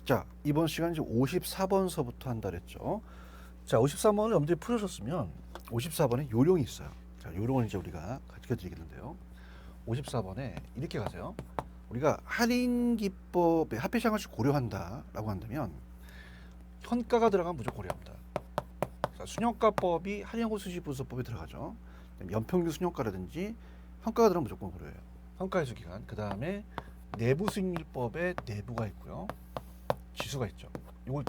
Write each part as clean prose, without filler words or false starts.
자, 이번 시간 이제 54번서부터 한다 그랬죠. 자, 53번을 여러분들이 풀으셨으면 54번에 요령이 있어요. 자, 요령을 이제 우리가 가르쳐 드리겠는데요. 54번에 이렇게 가세요. 우리가 할인 기법의 합계상관식 고려한다라고 한다면 현가가 들어가면 무조건 고려합니다. 자, 순현가법이 할인하고 수지분석법에 들어가죠. 연평균 순현가라든지 현가가 들어가면 무조건 고려해요. 현가 해수 기간. 그 다음에 내부 수익률법에 내부가 있고요. 지수가 있죠. 이걸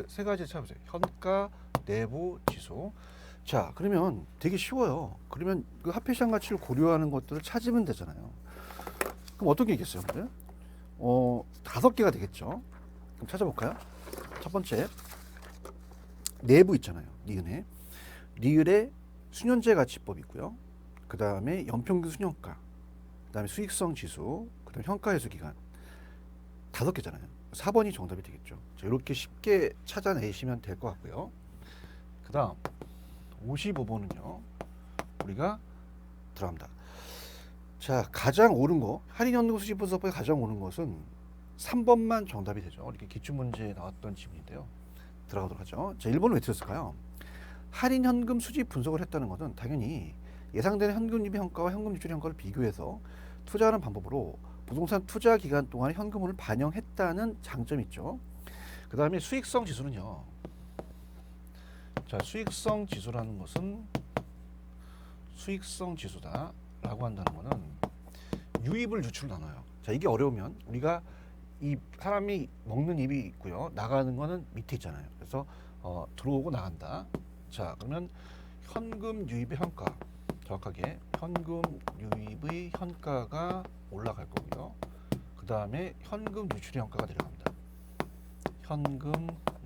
세 가지를 찾아보세요. 현가, 내부, 지수. 자, 그러면 되게 쉬워요. 그러면 그 합계시장 가치를 고려하는 것들을 찾으면 되잖아요. 그럼 어떤 게 있겠어요, 여러분들? 5개가 되겠죠. 그럼 찾아볼까요? 첫 번째, 내부 있잖아요. 니은에. 리을의 순현재 가치법이 있고요. 그 다음에 연평균 순현가. 그 다음에 수익성 지수. 그 다음에 현가 해수 기간. 5개잖아요. 4번이 정답이 되겠죠. 자, 이렇게 쉽게 찾아내시면 될 것 같고요. 그 다음 55번은요. 우리가 들어갑니다. 자, 가장 옳은 거 할인연금 수지분석법에 가장 옳은 것은 3번만 정답이 되죠. 이렇게 기출문제에 나왔던 질문인데요. 들어가도록 하죠. 자, 1번은 왜 틀렸을까요? 할인현금 수지 분석을 했다는 것은 당연히 예상되는 현금 유입 현가와 현금 유출 현가를 비교해서 투자하는 방법으로 부동산 투자 기간 동안 현금을 반영했다는 장점이 있죠. 그 다음에 수익성 지수는요. 자, 수익성 지수라는 것은 수익성 지수다라고 한다는 것은 유입을 유출을 나눠요. 자, 이게 어려우면 우리가 이 사람이 먹는 입이 있고요. 나가는 거는 밑에 있잖아요. 그래서 들어오고 나간다. 자, 그러면 현금 유입의 현가. 정확하게 현금 유입의 현가가 올라갈 거고요. 그 다음에 현금 유출의 현가가 내려갑니다. 현금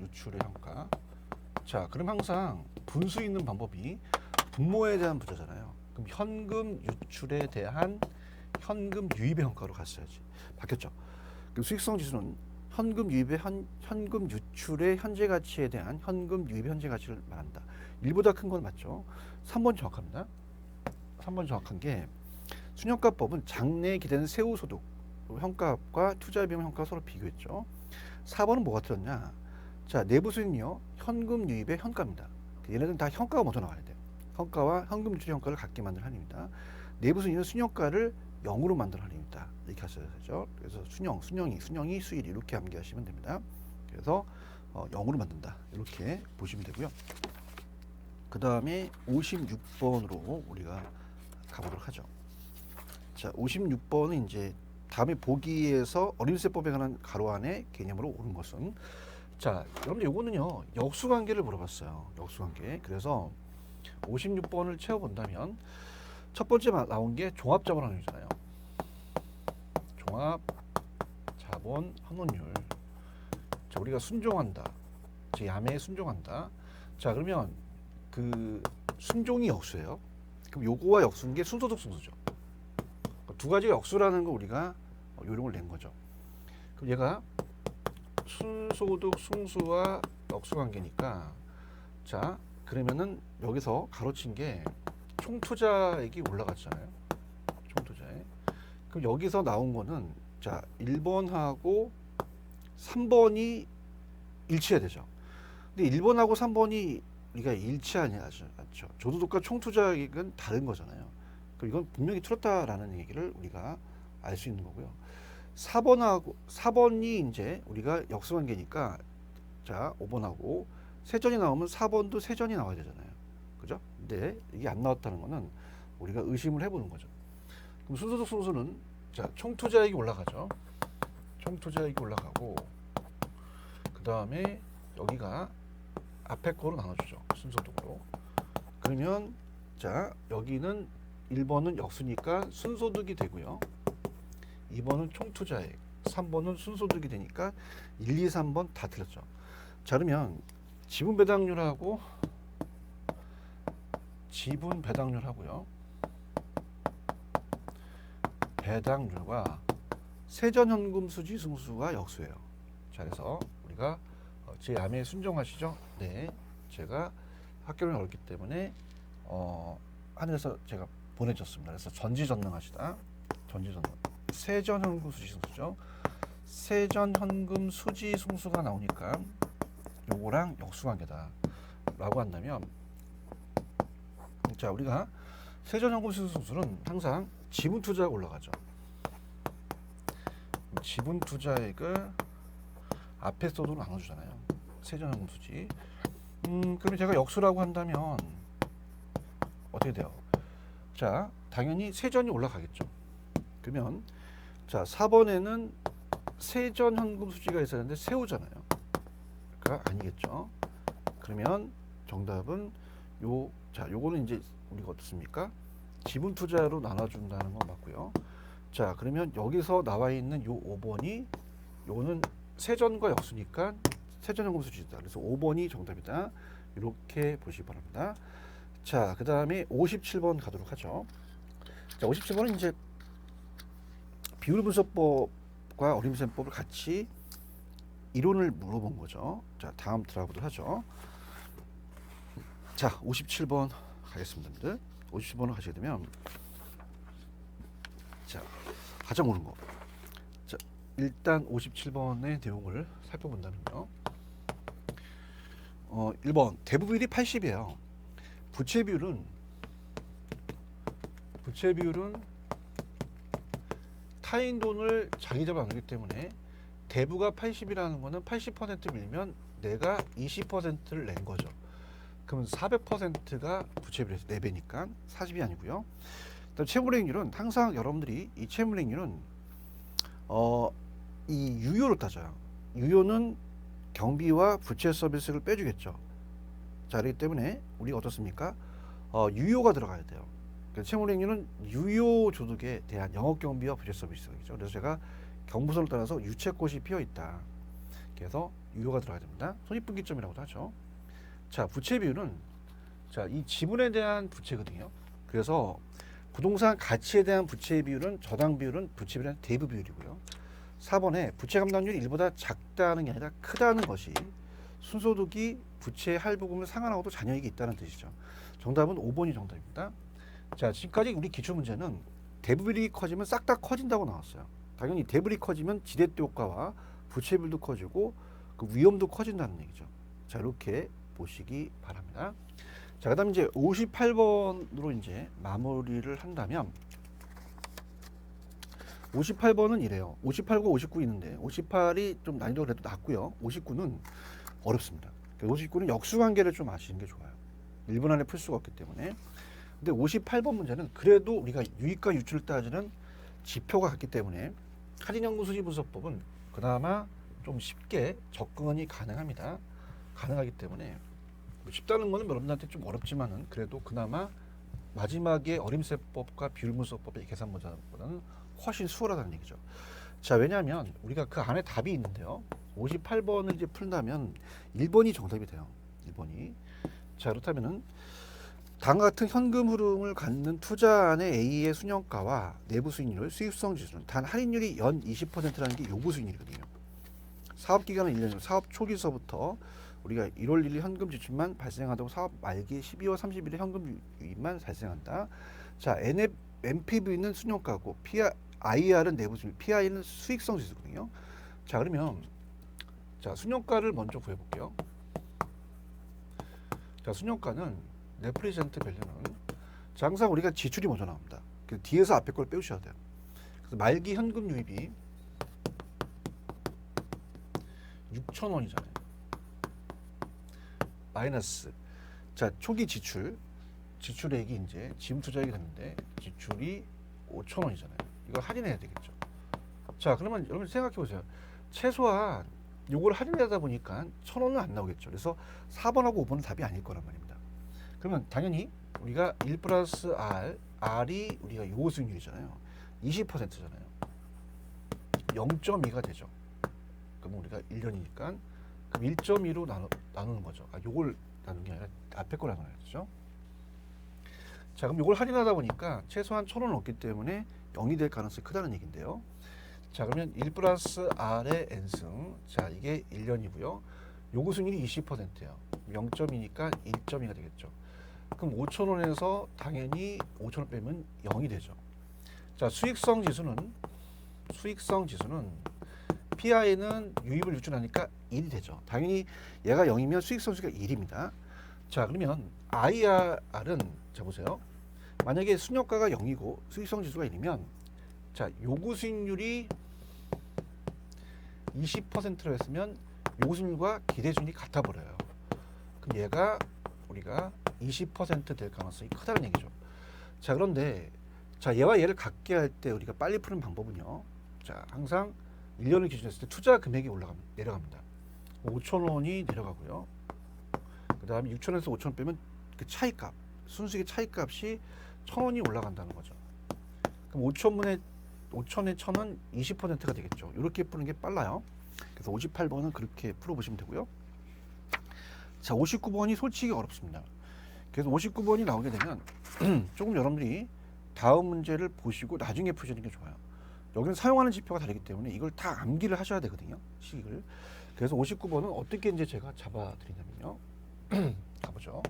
유출의 현가. 자, 그럼 항상 분수 있는 방법이 분모에 대한 부자잖아요. 그럼 현금 유출에 대한 현금 유입의 현가로 갔어야지. 바뀌었죠. 그럼 수익성 지수는 현금 유입의 현금 유출의 현재 가치에 대한 현금 유입의 현재 가치를 말한다. 1보다 큰 건 맞죠. 3번 정확합니다. 3번 정확한 게 순현가법은 장래에 기대는 세후소득 현가과 투자비용 현가 서로 비교했죠. 4번은 뭐가 틀렸냐? 자, 내부 수익은요 현금 유입의 현가입니다. 얘네들은 다 현가가 먼저 나와야 돼요. 현가와 현금 유출 현가를 같게 만든 할인입니다. 내부 수익은 순현가를 0으로 만든 할인입니다. 이렇게 하셔야 되죠. 그래서 순영이 수익 이렇게 암기하시면 됩니다. 그래서 0으로 만든다. 이렇게 보시면 되고요. 그 다음에 56번으로 우리가 가보도록 하죠. 자, 56번은 이제 다음에 보기에서 어림세법에 관한 가로 안에 개념으로 옳은 것은 자, 여러분들 요거는요 역수관계를 물어봤어요. 역수관계. 그래서 56번을 채워본다면 첫 번째 나온 게 종합자본환율이잖아요. 종합자본 환원율. 자, 우리가 순종한다. 제 야매에 순종한다. 자, 그러면 그 순종이 역수예요. 그럼 요거와 역수인 게 순소득 승수죠. 두 가지 역수라는 거 우리가 요령을 낸 거죠. 그럼 얘가 순소득 승수와 역수 관계니까 자, 그러면은 여기서 가로친 게 총투자액이 올라갔잖아요. 총투자액. 그럼 여기서 나온 거는 자, 1번하고 3번이 일치해야 되죠. 근데 1번하고 3번이 우리가 일치하지 않죠. 조도독과 총투자액은 다른 거잖아요. 그럼 이건 분명히 틀렸다라는 얘기를 우리가 알 수 있는 거고요. 4번이 이제 우리가 역수관계니까 자, 5번하고 세전이 나오면 4번도 세전이 나와야 되잖아요. 그죠? 근데 이게 안 나왔다는 거는 우리가 의심을 해보는 거죠. 그럼 순소득 승수는 자, 총투자액이 올라가죠. 총투자액이 올라가고 그 다음에 여기가 앞에 거로 나눠주죠. 순소득으로. 그러면 자, 여기는 1번은 역수니까 순소득이 되고요. 2번은 총투자액, 3번은 순소득이 되니까 1, 2, 3번 다 틀렸죠. 자, 그러면 지분 배당률하고요. 배당률과 세전현금 수지 승수가 역수예요. 자, 그래서 우리가 제 야매에 순종하시죠? 네, 제가 학교를 나왔기 때문에 하늘에서 제가 보내줬습니다. 그래서 전지전능하시다. 전지전능. 세전현금 수지 승수죠. 세전 현금 수지 승수가 나오니까 요거랑 역수관계다 라고 한다면, 자 우리가 세전 현금 수지 승수는 항상 지분 투자가 올라가죠. 지분 투자액을 앞에 써도 나눠주잖아요. 세전 현금 수지. 그러면 제가 역수라고 한다면 어떻게 돼요? 자, 당연히 세전이 올라가겠죠. 그러면 자 4번에는 세전 현금 수지가 있었는데 세우잖아요. 그러니까 아니겠죠. 그러면 정답은 요거는 이제 우리가 어떻습니까? 지분 투자로 나눠준다는 건 맞고요. 자, 그러면 여기서 나와 있는 요 5번이 요거는 세전과 역수니까 세전 현금 수지다. 그래서 5번이 정답이다. 이렇게 보시기 바랍니다. 자, 그 다음에 57번 가도록 하죠. 자, 57번은 이제 비율 분석법과 어림셈법을 같이 이론을 물어본 거죠. 자, 다음 들어가보도록 하죠. 자, 57번 가겠습니다. 57번을 가시게 되면, 자, 가장 오는 거. 자, 일단 57번의 내용을 살펴본다면요. 1번 대부비율이 80이에요. 부채 비율은 타인 돈을 자기 잡아 나누기 때문에 대부가 80이라는 거는 80% 밀면 내가 20%를 낸 거죠. 그러면 400%가 부채 비율에서 4배니까 40이 아니고요. 그다음 채무불이익률은 항상 여러분들이 이 채무불이익률은 이 유효를 따져요. 유효는 경비와 부채 서비스를 빼주겠죠. 자, 그렇기 때문에 우리가 어떻습니까? 유효가 들어가야 돼요. 그러니까 채무불이익률은 유효 소득에 대한 영업 경비와 부채 서비스죠. 그래서 제가 경부선을 따라서 유채꽃이 피어 있다. 그래서 유효가 들어가야 됩니다. 손익분기점이라고도 하죠. 자, 부채 비율은 자, 이 지분에 대한 부채거든요. 그래서 부동산 가치에 대한 부채 비율은 저당 비율은 부채 비율의 대부 비율이고요. 4번에 부채 감당률이 1보다 작다는 게 아니라 크다는 것이 순소득이 부채 할부금을 상환하고도 잔여익이 있다는 뜻이죠. 정답은 5번이 정답입니다. 자, 지금까지 우리 기출문제는 대부비율이 커지면 싹 다 커진다고 나왔어요. 당연히 대부비율이 커지면 지대대 효과와 부채 비율도 커지고 그 위험도 커진다는 얘기죠. 자, 이렇게 보시기 바랍니다. 자, 그 다음 이제 58번으로 이제 마무리를 한다면 58번은 이래요. 58과 59 있는데 58이 좀 난이도가 그래도 낮고요. 59는 어렵습니다. 59는 역수관계를 좀 아시는 게 좋아요. 1분 안에 풀 수가 없기 때문에. 근데 58번 문제는 그래도 우리가 유익과 유출을 따지는 지표가 같기 때문에 할인연금수지분석법은 그나마 좀 쉽게 접근이 가능합니다. 가능하기 때문에 쉽다는 거는 여러분들한테 좀 어렵지만은 그래도 그나마 마지막에 어림세법과 비율분석법의 계산 문제보다는 훨씬 수월하다는 얘기죠. 자, 왜냐하면 우리가 그 안에 답이 있는데요. 58번을 이제 풀다면 1번이 정답이 돼요. 1번이. 자, 그렇다면은 다음과 같은 현금 흐름을 갖는 투자안의 A의 순영가와 내부 수익률, 수익성 지수는 단 할인율이 연 20%라는 게 요구 수익률이거든요. 사업 기간은 1년이고 사업 초기서부터 우리가 1월 1일 현금 지출만 발생하다고 사업 말기 12월 30일에 현금 유입만 발생한다. 자, NPV는 순영가고 IR은 내부 수익, PI는 수익성 지수거든요. 자, 그러면 자, 순영가를 먼저 구해볼게요. 자, 순영가는 네프리젠트 밸류는 자, 항상 우리가 지출이 먼저 나옵니다. 그래서 뒤에서 앞에 걸 빼주셔야 돼요. 그래서 말기 현금 유입이 6,000원이잖아요. 마이너스 자, 초기 지출액이 이제 지분 투자액이 됐는데 지출이 5,000원이잖아요. 이걸 할인해야 되겠죠. 자, 그러면 여러분 생각해 보세요. 최소한 요걸 할인하다 보니까 1,000원은 안 나오겠죠. 그래서 4번하고 5번은 답이 아닐 거란 말입니다. 그러면 당연히 우리가 1 플러스 R이 우리가 요구 수익률이잖아요. 20%잖아요. 0.2가 되죠. 그럼 우리가 1년이니까 그럼 1.2로 나누는 거죠. 요걸 나누는 게 아니라 앞에 걸 나눠야 되죠. 자, 그럼 요걸 할인하다 보니까 최소한 1,000원은 없기 때문에 0이 될 가능성이 크다는 얘기인데요. 자, 그러면 1 플러스 R의 N승. 자, 이게 1년이고요. 요구 수익률이 20%예요. 0.2니까 1.2가 되겠죠. 그럼 5,000원에서 당연히 5,000원 빼면 0이 되죠. 자, 수익성 지수는 PI는 유입을 유출하니까 1이 되죠. 당연히 얘가 0이면 수익성수가 1입니다. 자, 그러면 IR은 자 보세요. 만약에 순효과가 0이고 수익성 지수가 1이면 자, 요구 수익률이 20%로 했으면 요구 수익률과 기대수익률이 같아 버려요. 그럼 얘가 우리가 20% 될 가능성이 크다는 얘기죠. 자, 그런데 자, 얘와 얘를 같게 할 때 우리가 빨리 푸는 방법은요. 자, 항상 1년을 기준으로 했을 때 투자 금액이 내려갑니다. 5,000원이 내려가고요. 그 다음에 6,000원에서 5,000원 빼면 그 차이값, 순수익의 차이값이 1,000원이 올라간다는 거죠. 그럼 5,000에 1,000은 20%가 되겠죠. 이렇게 푸는 게 빨라요. 그래서 58번은 그렇게 풀어보시면 되고요. 자, 59번이 솔직히 어렵습니다. 그래서 59번이 나오게 되면 조금 여러분들이 다음 문제를 보시고 나중에 푸시는 게 좋아요. 여기는 사용하는 지표가 다르기 때문에 이걸 다 암기를 하셔야 되거든요. 식을. 그래서 59번은 어떻게 이제 제가 잡아드리냐면요. 가보죠.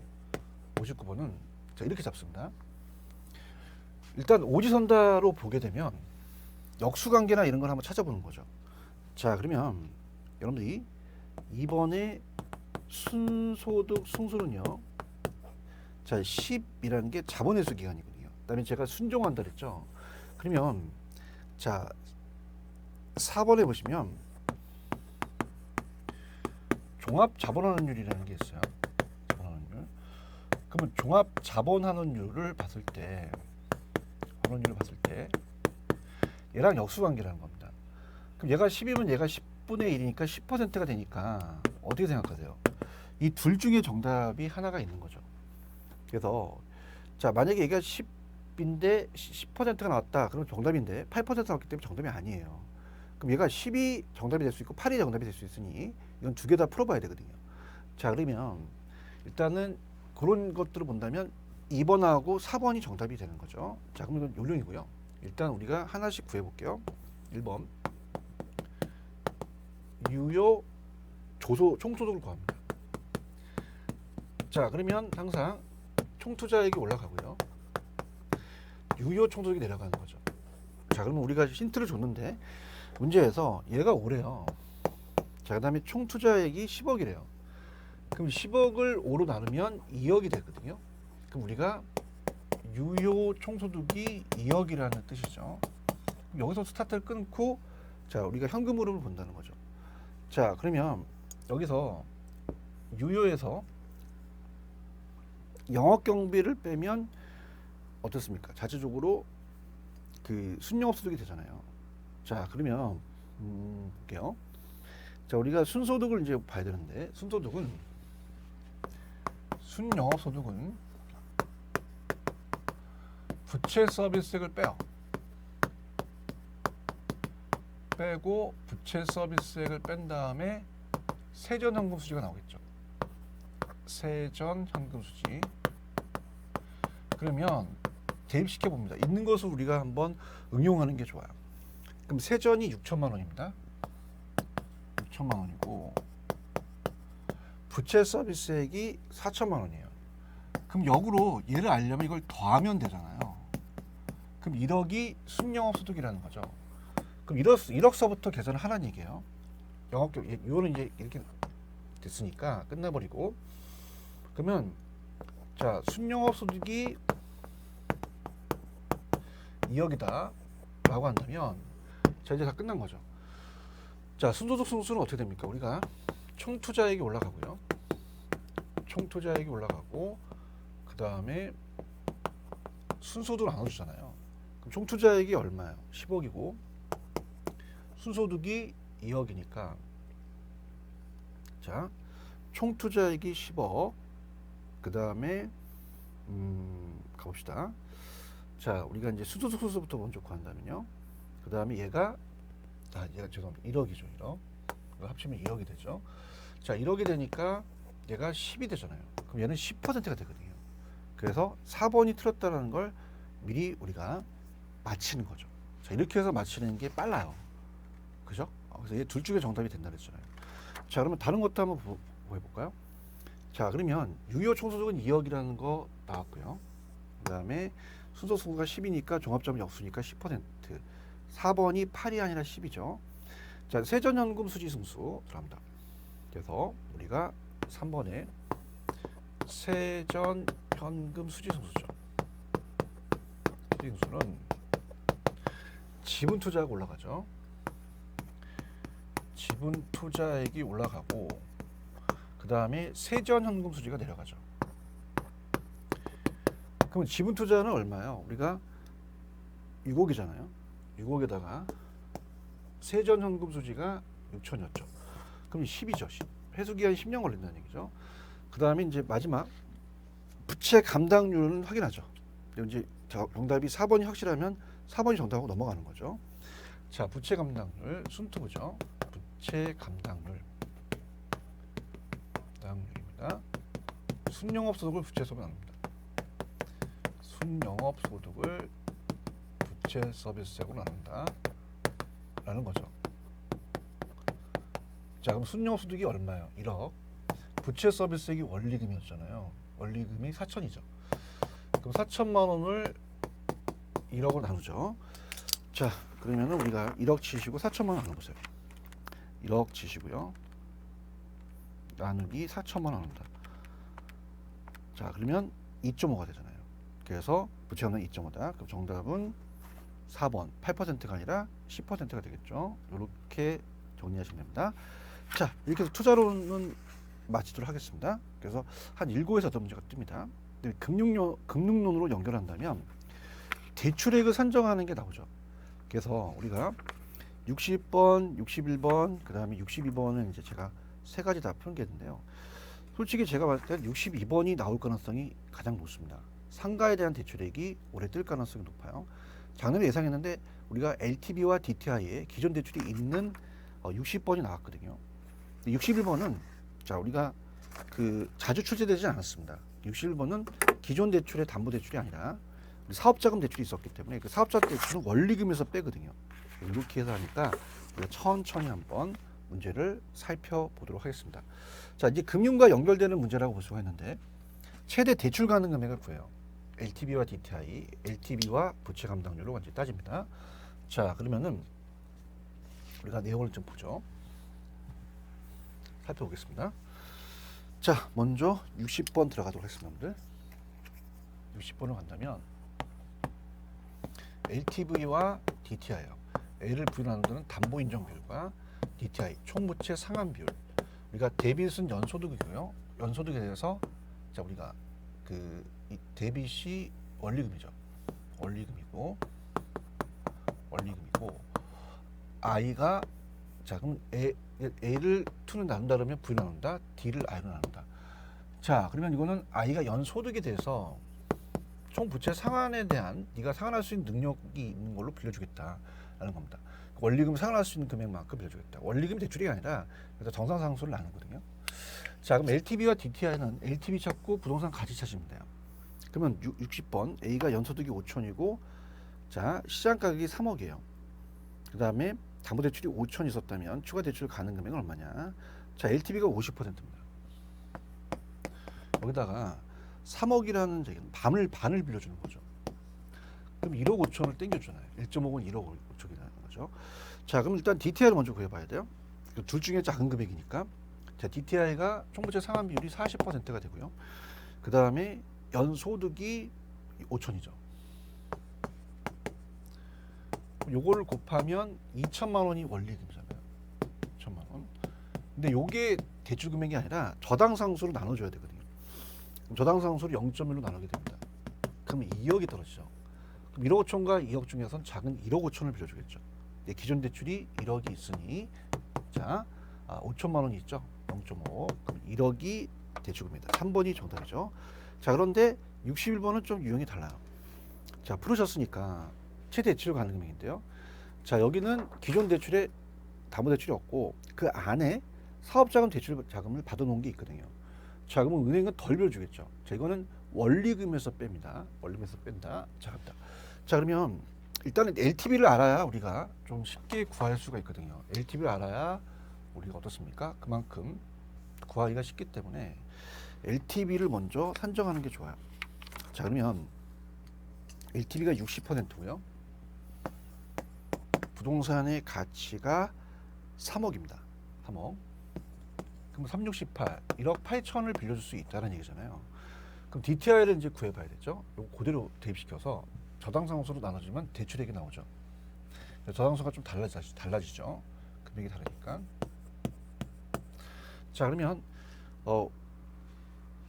59번은 자, 이렇게 잡습니다. 일단 오지선다로 보게 되면 역수관계나 이런 걸 한번 찾아보는 거죠. 자, 그러면 여러분들이 이번에 순소득 승수는요. 자, 10이라는 게 자본회수 기간이거든요. 그다음에 제가 순종한다 그랬죠. 그러면 자, 4번에 보시면 종합 자본환원율이라는 게 있어요. 자본환원율. 그러면 종합 자본환원율을 봤을 때 얘랑 역수관계라는 겁니다. 그럼 얘가 10이면 얘가 10분의 1이니까 10%가 되니까 어떻게 생각하세요? 이 둘 중에 정답이 하나가 있는 거죠. 그래서 자, 만약에 얘가 10인데 10%가 나왔다. 그럼 정답인데 8% 나왔기 때문에 정답이 아니에요. 그럼 얘가 10이 정답이 될 수 있고 8이 정답이 될 수 있으니 이건 두 개 다 풀어봐야 되거든요. 자, 그러면 일단은 그런 것들을 본다면 2번하고 4번이 정답이 되는 거죠. 자, 그럼 이건 요령이고요. 일단 우리가 하나씩 구해볼게요. 1번 유효 총소득을 구합니다. 자, 그러면 항상 총투자액이 올라가고요. 유효 총소득이 내려가는 거죠. 자, 그러면 우리가 힌트를 줬는데 문제에서 얘가 5래요. 자, 그 다음에 총투자액이 10억이래요. 그럼 10억을 5로 나누면 2억이 되거든요. 그럼 우리가 유효 총소득이 2억이라는 뜻이죠. 여기서 스타트를 끊고 자, 우리가 현금 흐름을 본다는 거죠. 자, 그러면 여기서 유효에서 영업 경비를 빼면 어떻습니까? 자체적으로 그 순영업소득이 되잖아요. 자, 그러면 볼게요. 자, 우리가 순소득을 이제 봐야 되는데 순영업소득은 부채 서비스액을 빼고 부채 서비스액을 뺀 다음에 세전 현금 수지가 나오겠죠. 세전 현금 수지. 그러면 대입시켜 봅니다. 있는 것을 우리가 한번 응용하는 게 좋아요. 그럼 세전이 6천만 원입니다. 6천만 원이고 부채 서비스액이 4천만 원이에요. 그럼 역으로 얘를 알려면 이걸 더하면 되잖아요. 그럼 1억이 순영업소득이라는 거죠. 그럼 1억서부터 계산을 하라는 얘기예요. 이거는 이제 이렇게 됐으니까 끝나버리고 그러면 자, 순영업소득이 2억이다 라고 한다면 자, 이제 다 끝난 거죠. 자, 순소득 승수는 어떻게 됩니까? 우리가 총투자액이 올라가고요. 총투자액이 올라가고 그 다음에 순소득을 나눠주잖아요. 그럼 총투자액이 얼마예요? 10억이고 순소득이 2억이니까 자, 총투자액이 10억 그 다음에 가봅시다. 자, 우리가 이제 순소득 순서부터 먼저 구한다면요. 그 다음에 얘가 죄송합니다. 1억이죠. 1억. 이거 합치면 2억이 되죠. 자, 1억이 되니까 얘가 10이 되잖아요. 그럼 얘는 10%가 되거든요. 그래서 4번이 틀렸다는 걸 미리 우리가 맞히는 거죠. 자, 이렇게 해서 맞히는 게 빨라요. 그죠? 그래서 얘 둘 중에 정답이 된다 그랬잖아요. 자, 그러면 다른 것도 한번 해볼까요? 자, 그러면 유효 총소득은 2억이라는 거 나왔고요. 그 다음에 순소득수가 10이니까 종합자본 역수니까 10%. 4번이 8이 아니라 10이죠. 자, 세전현금 수지승수 들어갑니다. 그래서 우리가 3번에 세전현금 수지승수죠. 수지승수는 지분 투자가 올라가죠. 지분 투자액이 올라가고 그 다음에 세전현금 수지가 내려가죠. 그럼 지분 투자는 얼마예요? 우리가 6억이잖아요. 6억에다가 세전현금 수지가 6천이었죠. 그럼 10이죠. 10. 회수기간이 10년 걸린다는 얘기죠. 그 다음에 이제 마지막 부채 감당률은 확인하죠. 이제 정답이 4번이 확실하면 4번이 정답하고 넘어가는 거죠. 자, 부채 감당률 순투부죠. 부채 감당률입니다. 순영업 소득을 부채 서비스로 나눕니다. 순영업 소득을 부채 서비스액으로 나눈다 라는 거죠. 자, 그럼 순영업 소득이 얼마예요? 1억. 부채 서비스액이 원리금이었잖아요. 원리금이 4천이죠. 그럼 4천만 원을 1억으로 나누죠. 자, 그러면은 우리가 1억 치시고 4천만 원 나눠보세요. 1억 치시고요. 나누기 4천만 원 나눈다. 자, 그러면 2.5가 되잖아요. 그래서 부채감당 2.5다. 그럼 정답은 4번 8%가 아니라 10%가 되겠죠. 이렇게 정리하시면 됩니다. 자, 이렇게 해서 투자론은 마치도록 하겠습니다. 그래서 한 7에서 8문제가 뜹니다. 금융론으로 연결한다면 대출액을 산정하는 게 나오죠. 그래서 우리가 60번, 61번, 그 다음에 62번은 이제 제가 세 가지 다 푼 게 있는데요. 솔직히 제가 봤을 때 62번이 나올 가능성이 가장 높습니다. 상가에 대한 대출액이 올해 뜰 가능성이 높아요. 작년에 예상했는데 우리가 LTV와 DTI에 기존 대출이 있는 60번이 나왔거든요. 61번은 자, 우리가 그 자주 출제되지 않았습니다. 61번은 기존 대출의 담보 대출이 아니라 사업자금 대출이 있었기 때문에 그 사업자 대출은 원리금에서 빼거든요. 이렇게 해서 하니까 우리가 천천히 한번 문제를 살펴보도록 하겠습니다. 자, 이제 금융과 연결되는 문제라고 볼 수가 있는데 최대 대출 가능 금액을 구해요. LTV와 DTI, LTV와 부채 감당률을 완전히 따집니다. 자, 그러면은 우리가 내용을 좀 보죠. 살펴보겠습니다. 자, 먼저 60번 들어가도록 하겠습니다. 여러분들 60번을 간다면 LTV와 DTI요. A를 부인하는 것은 담보 인정 비율과 DTI 총부채 상환 비율. 우리가 데빗은 연소득이고요. 연소득에 대해서 자, 우리가 그 데빗이 원리금이죠. 원리금이고 I가 자, 그럼 A를 2는 나눈다 그러면 V를 나눈다, D를 I로 나눈다. 자, 그러면 이거는 I가 연소득에 대해서 총 부채 상환에 대한 네가 상환할 수 있는 능력이 있는 걸로 빌려주겠다라는 겁니다. 원리금 상환할 수 있는 금액만큼 빌려주겠다. 원리금 대출이 아니라 그래서 정상상수를 나누거든요. 자, 그럼 LTV와 DTI는 LTV 찾고 부동산 가치 찾으면 돼요. 그러면 60번 A가 연소득이 5천이고 자, 시장 가격이 3억이에요. 그 다음에 담보대출이 5천 있었다면 추가 대출 가능 금액은 얼마냐? 자, LTV가 50%입니다. 여기다가 3억이라는 얘기는 반을 빌려주는 거죠. 그럼 1억 5천을 땡겨주잖아요. 1.5건 1억 5천이라는 거죠. 자, 그럼 일단 DTI를 먼저 구해봐야 돼요. 둘 중에 작은 금액이니까. 자, DTI가 총부채 상환 비율이 40%가 되고요. 그 다음에 연소득이 5천이죠. 요거를 곱하면 2천만 원이 원리금이잖아요. 2천만 원. 근데 요게 대출 금액이 아니라 저당 상수로 나눠줘야 되거든요. 그럼 저당 상수를 0.1로 나누게 됩니다. 그럼 2억이 떨어지죠. 그럼 1억 5천과 2억 중에서는 작은 1억 5천을 빌려주겠죠. 네, 기존 대출이 1억이 있으니 자, 5천만 원이 있죠. 0.5. 그럼 1억이 대출금입니다. 3번이 정답이죠. 자, 그런데 61번은 좀 유형이 달라요. 자, 풀으셨으니까 최대 대출 가능 금액인데요. 자, 여기는 기존 대출에 담보대출이 없고 그 안에 사업자금 대출 자금을 받아놓은 게 있거든요. 자, 그러면 은행은 덜 빌려주겠죠. 자, 이거는 원리금에서 뺍니다. 원리금에서 뺀다. 자, 갑니다. 자, 그러면 일단은 LTV를 알아야 우리가 좀 쉽게 구할 수가 있거든요. LTV를 알아야 우리가 어떻습니까? 그만큼 구하기가 쉽기 때문에 LTV를 먼저 산정하는 게 좋아요. 자, 그러면 LTV가 60%고요. 부동산의 가치가 3억입니다. 3억. 그럼 368, 1억 8천을 빌려줄 수 있다는 얘기잖아요. 그럼 DTI를 이제 구해봐야 되죠. 이거 그대로 대입시켜서 저당상수로 나눠지면 대출액이 나오죠. 저당수가 좀 달라지죠. 금액이 다르니까. 자, 그러면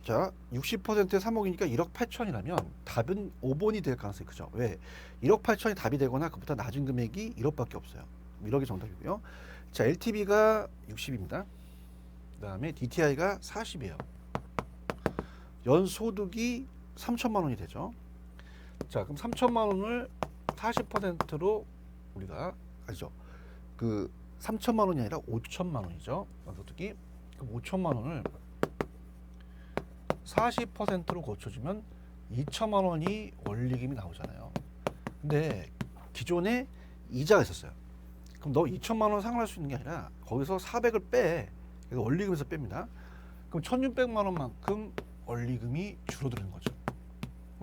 자 60%의 3억이니까 1억 8천이라면 답은 5번이 될 가능성이 크죠. 왜? 1억 8천이 답이 되거나 그보다 낮은 금액이 1억밖에 없어요. 1억이 정답이고요. 자, LTV가 60입니다. 그 다음에 DTI가 40이에요. 연소득이 3천만 원이 되죠. 자, 그럼 3천만 원을 40%로 우리가 아니죠. 그 3천만 원이 아니라 5천만 원이죠. 연소득이. 그럼 5천만 원을 40%로 고쳐주면 2천만 원이 원리금이 나오잖아요. 근데 기존에 이자가 있었어요. 그럼 너 2천만 원 상환할 수 있는 게 아니라 거기서 400을 빼. 그래서 원리금에서 뺍니다. 그럼 1,600만 원만큼 원리금이 줄어드는 거죠.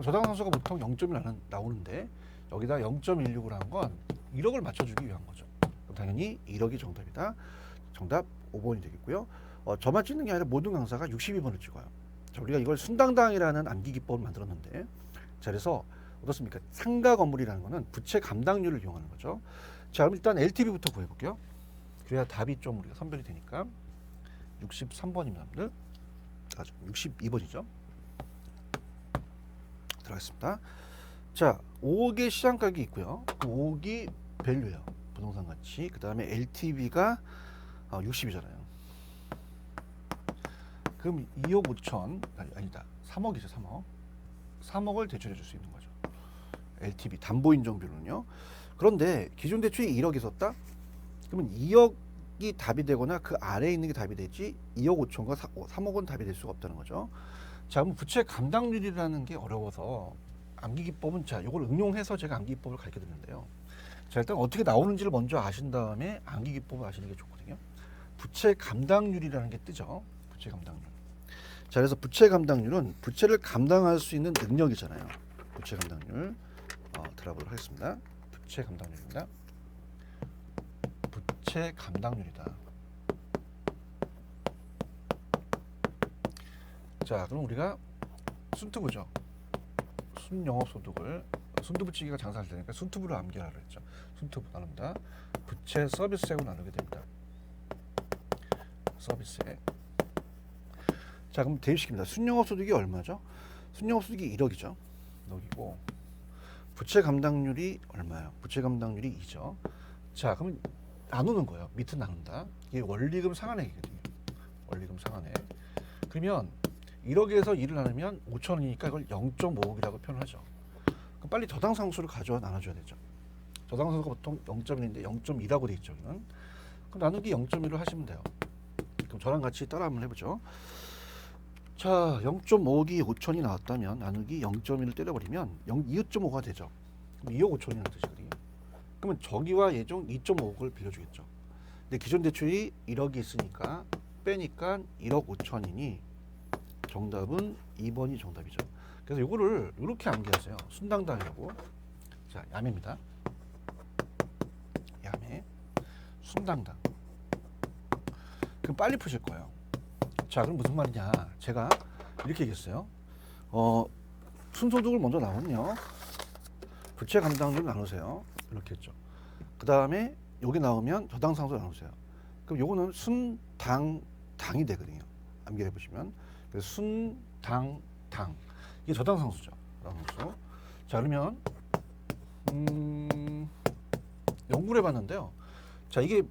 저당상수가 보통 0.1 나오는데 여기다 0.16을 한 건 1억을 맞춰주기 위한 거죠. 그럼 당연히 1억이 정답이다. 정답 5번이 되겠고요. 저만 찍는 게 아니라 모든 강사가 62번을 찍어요. 자, 우리가 이걸 순당당이라는 암기 기법을 만들었는데, 자, 그래서 어떻습니까? 상가 건물이라는 거는 부채 감당률을 이용하는 거죠. 자, 그럼 일단 LTV부터 구해볼게요. 그래야 답이 좀 우리가 선별이 되니까. 63번입니다. 62번이죠. 들어가겠습니다. 자, 5억의 시장가격이 있고요. 그 5억이 밸류예요. 부동산 가치. 그 다음에 LTV가 60이잖아요. 그럼 2억 5천, 아니다. 3억이죠, 3억. 3억을 대출해 줄 수 있는 거죠. LTV, 담보인정 비율은요. 그런데 기존 대출이 1억 있었다? 그러면 2억이 답이 되거나 그 아래에 있는 게 답이 되지 2억 5천과 3억은 답이 될 수가 없다는 거죠. 자, 그럼 부채 감당률이라는 게 어려워서 암기 기법은, 자, 이걸 응용해서 제가 암기 기법을 가르쳐 드리는데요. 자, 일단 어떻게 나오는지를 먼저 아신 다음에 암기 기법을 아시는 게 좋거든요. 부채 감당률이라는 게 뜨죠. 부채 감당률. 자, 그래서 부채 감당률은 부채를 감당할 수 있는 능력이잖아요. 부채 감당률 들어보도록 하겠습니다. 부채 감당률입니다. 부채 감당률이다. 자, 그럼 우리가 순투부죠. 순영업소득을 순두부찌개가 장사할 때니까 순투부로 암기하라 그랬죠. 순투부 나눕니다. 부채 서비스액으로 나누게 됩니다. 서비스액. 자, 그럼 대입시킵니다. 순영업소득이 얼마죠? 순영업소득이 1억이죠. 1억이고 부채 감당률이 얼마예요? 부채 감당률이 2죠. 자, 그럼 나누는 거예요. 밑은 나눈다. 이게 원리금 상환액이거든요. 원리금 상환액. 그러면 1억에서 2를 나누면 5천 원이니까 이걸 0.5억이라고 표현하죠. 그럼 빨리 저당상수를 가져와 나눠줘야 되죠. 저당상수가 보통 0.1인데 0.2라고 돼 있죠. 그럼 나누기 0.1을 하시면 돼요. 그럼 저랑 같이 따라 한번 해보죠. 자, 0.5억이 5천이 나왔다면 나누기 0.1을 때려버리면 2.5가 되죠. 그럼 2억 5천이라는 뜻이거든요. 그러면 저기와 예종 2.5억을 빌려주겠죠. 근데 기존 대출이 1억이 있으니까 빼니까 1억 5천이니 정답은 2번이 정답이죠. 그래서 이거를 이렇게 암기하세요. 순당당이라고. 자, 야매입니다. 야매, 순당당. 그럼 빨리 푸실 거예요. 자, 그럼 무슨 말이냐? 제가 이렇게 얘기했어요. 순소득을 먼저 나오면요. 부채 감당률 나누세요. 이렇게 했죠. 그 다음에 여기 나오면 저당상수 나누세요. 그럼 요거는 순당당이 되거든요. 암기를 해보시면. 그래서 순당당. 이게 저당상수죠. 저당상수. 자, 그러면 연구를 해봤는데요. 자, 이게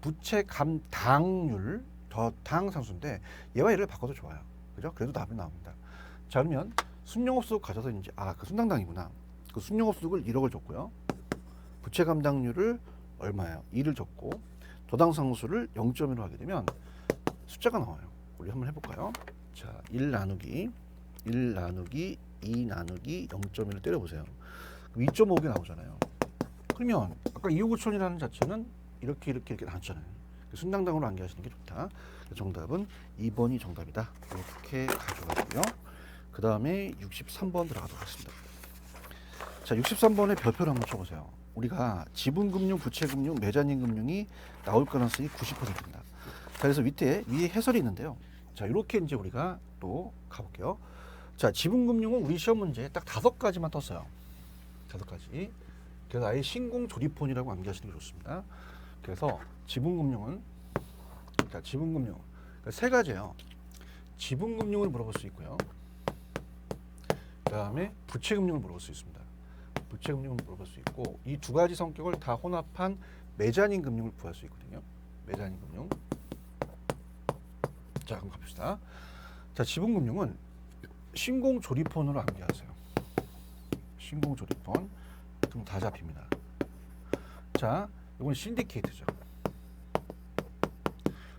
부채 감당률 저당상수인데 얘와 얘를 바꿔도 좋아요. 그죠? 그래도 답이 나옵니다. 자, 그러면 순영업소득 가져서 이제 그 순당당이구나. 그 순영업소득을 1억을 줬고요. 부채 감당률을 얼마예요? 2를 줬고 저당상수를 0.1로 하게 되면 숫자가 나와요. 우리 한번 해볼까요? 자, 1 나누기 2 나누기 0.1을 때려보세요. 그럼 2.5개 나오잖아요. 그러면 아까 2억 5천이라는 자체는 이렇게 나왔잖아요. 순당당으로 암기하시는 게 좋다. 정답은 2번이 정답이다. 이렇게 가져가고요. 그 다음에 63번 들어가도록 하겠습니다. 자, 63번에 별표를 한번 쳐보세요. 우리가 지분금융, 부채금융, 매자닌금융이 나올 가능성이 90%입니다. 자, 그래서 위에 해설이 있는데요. 자, 이렇게 이제 우리가 또 가볼게요. 자, 지분금융은 우리 시험 문제에 딱 5가지만 떴어요. 5가지. 그래서 아예 신공조리폰이라고 암기하시는 게 좋습니다. 그래서 지분금융은, 그러니까 지분금융, 그러니까 3가지예요. 지분금융을 물어볼 수 있고요. 그 다음에 부채금융을 물어볼 수 있습니다. 부채금융을 물어볼 수 있고, 이 2가지 성격을 다 혼합한 매자닌금융을 구할 수 있거든요. 매자닌금융. 자, 그럼 가봅시다. 자, 지분금융은 신공조리폰으로 암기하세요. 신공조리폰. 그럼 다 잡힙니다. 자, 이건 신디케이트죠.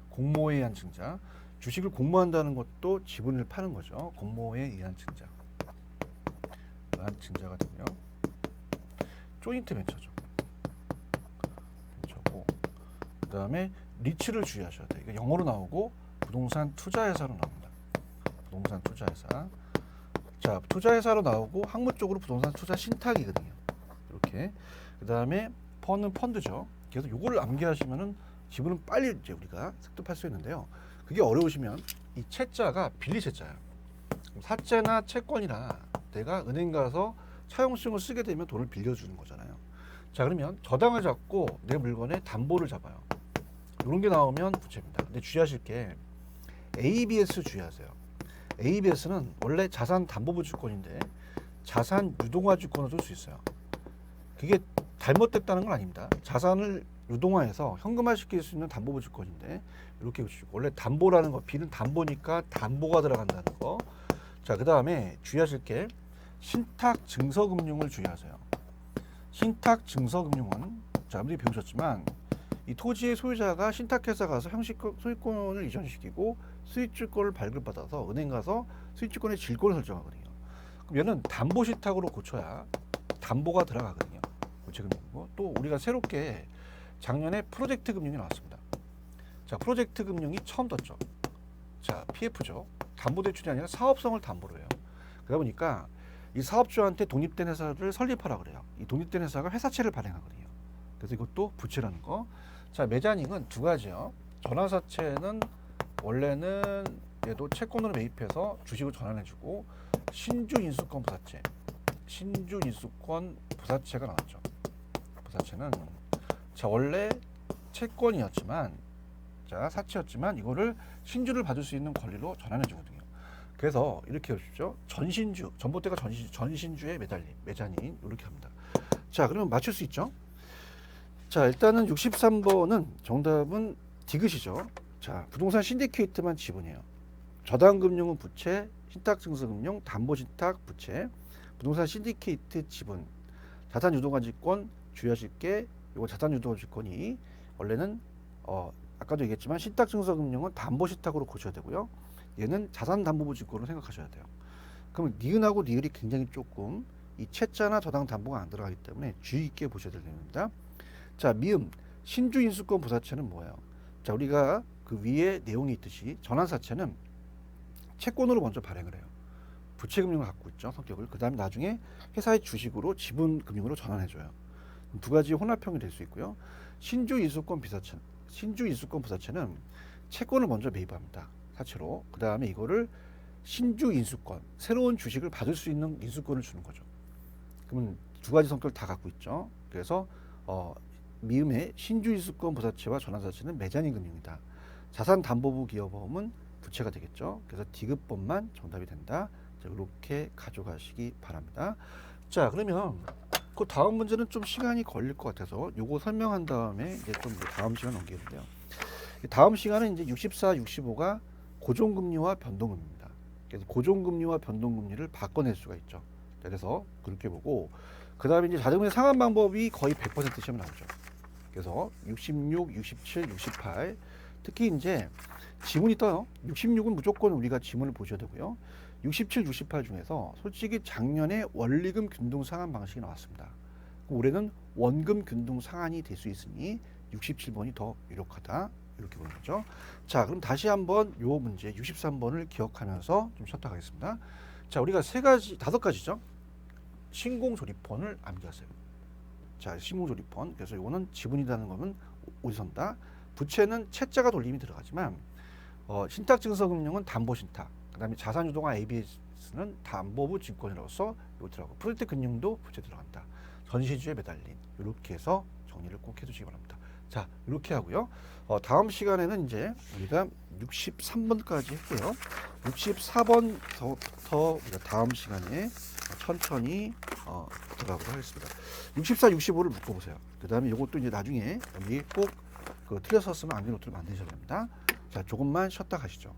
공모에 의한 증자. 주식을 공모한다는 것도 지분을 파는 거죠. 공모에 의한 증자. 의한 증자가 되고요. 조인트 벤처죠. 벤처고, 그 다음에 리츠를 주의하셔야 돼요. 이거 영어로 나오고 부동산 투자회사로 나옵니다. 부동산 투자회사. 자, 투자회사로 나오고 학문적으로 부동산 투자 신탁이거든요. 이렇게. 그 다음에 펀은 펀드죠. 그래서 요거를 암기하시면은 지분은 빨리 이제 우리가 습득할 수 있는데요. 그게 어려우시면 이 채자가 빌리 채자예요. 사채나 채권이라 내가 은행 가서 차용증을 쓰게 되면 돈을 빌려주는 거잖아요. 자, 그러면 저당을 잡고 내 물건에 담보를 잡아요. 이런 게 나오면 부채입니다. 근데 주의하실 게 ABS 주의하세요. ABS는 원래 자산 담보부 주권인데 자산 유동화 주권을 쓸 수 있어요. 그게 잘못됐다는 건 아닙니다. 자산을 유동화해서 현금화시킬 수 있는 담보부 주권인데 이렇게 보시고, 원래 담보라는 거, B는 담보니까 담보가 들어간다는 거. 자, 그 다음에 주의하실 게 신탁 증서금융을 주의하세요. 신탁 증서금융은 자, 여러분들이 배우셨지만 이 토지의 소유자가 신탁회사 가서 형식 소유권을 이전시키고 수익주권을 발급받아서 은행 가서 수익주권의 질권을 설정하거든요. 그럼 얘는 담보신탁으로 고쳐야 담보가 들어가거든요. 부채금융이고, 또 우리가 새롭게 작년에 프로젝트 금융이 나왔습니다. 자, 프로젝트 금융이 처음 떴죠. 자, PF죠. 담보대출이 아니라 사업성을 담보로 해요. 그러다 보니까 이 사업주한테 독립된 회사를 설립하라 그래요. 이 독립된 회사가 회사채를 발행하거든요. 그래서 이것도 부채라는 거. 자, 매자닝은 2가지요. 전환사채는 원래는 얘도 채권으로 매입해서 주식을 전환해주고, 신주인수권 부사채, 신주인수권 부사채가 나왔죠. 부사채는 자, 원래 채권이었지만, 자, 사채였지만 이거를 신주를 받을 수 있는 권리로 전환해주거든요. 그래서 이렇게 보십시오. 전신주, 전봇대가 전신주에 매달린 매자닌 이렇게 합니다. 자, 그러면 맞출 수 있죠? 자, 일단은 63번은 정답은 디귿이죠. 자, 부동산 신디케이트만 지분이에요. 저당금융은 부채, 신탁증서금융, 담보신탁, 부채, 부동산 신디케이트 지분, 자산유동화지권 주의하실 게, 이거 자산유동화지권이 원래는 아까도 얘기했지만 신탁증서금융은 담보신탁으로 고쳐야 되고요. 얘는 자산담보부지권으로 생각하셔야 돼요. 그럼 니은하고 니을이 굉장히 조금 이 채자나 저당 담보가 안 들어가기 때문에 주의 있게 보셔야 될 내용입니다. 자, 미음 신주인수권 부사채는 뭐예요? 자, 우리가 그 위에 내용이 있듯이 전환사채는 채권으로 먼저 발행을 해요. 부채금융을 갖고 있죠, 성격을. 그 다음에 나중에 회사의 주식으로 지분금융으로 전환해줘요. 2가지 혼합형이 될 수 있고요. 신주인수권 부사채는 채권을 먼저 매입합니다. 사채로. 그 다음에 이거를 신주인수권, 새로운 주식을 받을 수 있는 인수권을 주는 거죠. 그러면 2가지 성격을 다 갖고 있죠. 그래서 미음의 신주인수권 부사채와 전환사채는 매자닌 금융이다. 자산담보부 기여보험은 부채가 되겠죠. 그래서 디귿번만 정답이 된다. 자, 이렇게 가져가시기 바랍니다. 자, 그러면 그 다음 문제는 좀 시간이 걸릴 것 같아서 요거 설명한 다음에 이제 좀 다음 시간 넘기는데요. 다음 시간은 이제 64, 65가 고정금리와 변동금리입니다. 그래서 고정금리와 변동금리를 바꿔낼 수가 있죠. 그래서 그렇게 보고, 그 다음에 이제 자동의 상환 방법이 거의 100% 시험 나오죠. 그래서 66, 67, 68 특히 이제 지문이 떠요. 66은 무조건 우리가 지문을 보셔야 되고요. 67, 68 중에서 솔직히 작년에 원리금 균등 상환 방식이 나왔습니다. 올해는 원금 균등 상환이 될 수 있으니 67번이 더 유력하다. 이렇게 보는 거죠. 자, 그럼 다시 한번 요 문제 63번을 기억하면서 좀 쉬었다 가겠습니다. 자, 우리가 5가지죠. 신공조리폰을 암기하세요. 자, 실무조리펀. 그래서 이거는 지분이라는 거는 어디 선다. 부채는 채자가 돌림이 들어가지만 신탁증서금융은 담보신탁. 그다음에 자산유동화 ABS는 담보부 증권으로서 이거 들어가고 프로젝트 금융도 부채 들어간다. 전시주에 매달린 이렇게 해서 정리를 꼭 해두시기 바랍니다. 자, 이렇게 하고요. 다음 시간에는 이제 우리가 63번까지 했고요. 64번부터 우리가 다음 시간에 천천히 들어가도록 하겠습니다. 64, 65를 묶어보세요. 그 다음에 이것도 이제 나중에 여기 꼭 틀려서 쓰면 안 되는 것들을 만드셔야 됩니다. 자, 조금만 쉬었다 가시죠.